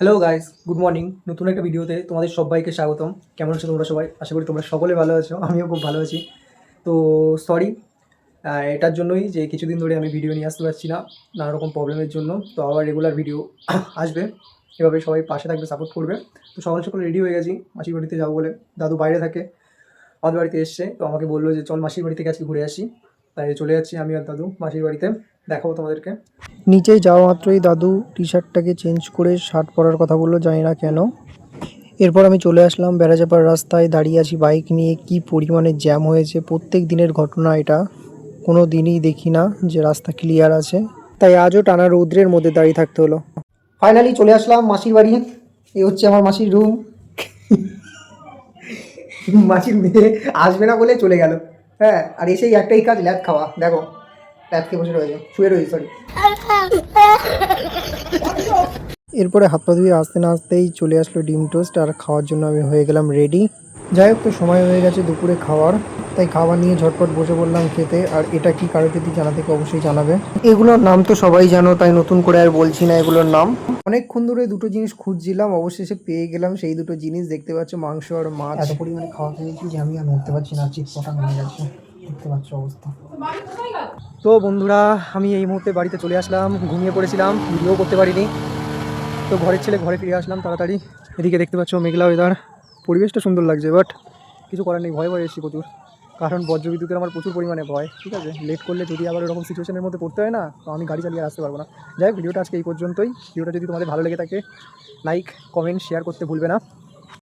Hello guys, good morning. নতুন একটা ভিডিওতে তোমাদের সবাইকে স্বাগতম। কেমন আছো তোমরা সবাই? আশা করি তোমরা সকলে ভালো আছো, আমিও খুব ভালো আছি। তো সরি এটার জন্যই যে কিছুদিন ধরে আমি ভিডিও নিয়ে আসতে পারছি না, নানা রকম প্রবলেমের জন্য। তো আবার রেগুলার ভিডিও আসবে, এভাবে সবাই পাশে থাকবে, সাপোর্ট করবে। তো সকাল সকাল রেডি হয়ে গেছি মাসির বাড়িতে যাবো বলে। দাদু বাইরে থাকে, আমাদের বাড়িতে এসছে, তো আমাকে বললো যে চল মাসির বাড়ি থেকে আজকে ঘুরে আসি। তাই চলে যাচ্ছি আমি আর দাদু মাসির বাড়িতে, দেখাবো তোমাদেরকে। নিচে যাওয়া মাত্রই দাদু টি শার্টটাকে চেঞ্জ করে শার্ট পরার কথা বললো, জানি না কেন। এরপর আমি চলে আসলাম বেড়াজাপার রাস্তায়, দাঁড়িয়ে আছি বাইক নিয়ে। কি পরিমাণে জ্যাম হয়েছে, প্রত্যেক দিনের ঘটনা এটা। কোনো দিনই দেখি না যে রাস্তা ক্লিয়ার আছে, তাই আজও টানা রৌদ্রের মধ্যে দাঁড়িয়ে থাকতে হলো। ফাইনালি চলে আসলাম মাসির বাড়ি। এই হচ্ছে আমার মাসির রুম। মাসির মেয়ে আসবে না বলে চলে গেল। হ্যাঁ, আর এসেই একটাই কাজ, ল্যাদ খাওয়া। দেখো ল্যাদ খেয়ে বসে রয়েছে, শুয়ে রয়েছে, সরি। এরপরে হাত পা ধুয়ে আসতে না আসতেই চলে আসলো ডিম টোস্ট, আর খাওয়ার জন্য আমি হয়ে গেলাম রেডি। যাই হোক, তো সময় হয়ে গেছে দুপুরে খাওয়ার, তাই খাবার নিয়ে ঝটপট বসে পড়লাম খেতে। আর এটা কি কারো যদি জানা থেকে অবশ্যই জানাবে। এগুলোর নাম তো সবাই জানো, তাই নতুন করে আর বলছি না এগুলোর নাম। অনেকক্ষণ ধরে দুটো জিনিস খুঁজছিলাম, অবশেষে পেয়ে গেলাম সেই দুটো জিনিস। দেখতে পাচ্ছ, মাংস আর মাছ। এত পরিমাণে খাওয়া খেয়েছি যে আমি আর নড়তে পারছি না, চিৎপটাং হয়ে যাচ্ছে। দেখতে পাচ্ছ অবস্থা। তো বন্ধুরা, আমি এই মুহূর্তে বাড়িতে চলে আসলাম। ঘুমিয়ে পড়েছিলাম, ভিডিও করতে পারিনি। তো ঘরের ছেলে ঘরে ফিরে আসলাম তাড়াতাড়ি। এদিকে দেখতে পাচ্ছ মেঘলা ওয়েদার, পরিবেশটা সুন্দর লাগছে, বাট কিছু করার নেই। ভয় ভয় এসেছি প্রচুর, কারণ বজ্রবিদ্যুতের আমার প্রচুর পরিমাণে ভয়। ঠিক আছে, লেট করলে যদি আবার এরকম সিচুয়েশনের মধ্যে পড়তে হয় না, তো আমি গাড়ি চালিয়ে আসতে পারবো না। যাই হোক, ভিডিওটা আজকে এই পর্যন্তই। ভিডিওটা যদি তোমাদের ভালো লেগে থাকে, লাইক, কমেন্ট, শেয়ার করতে ভুলবে না।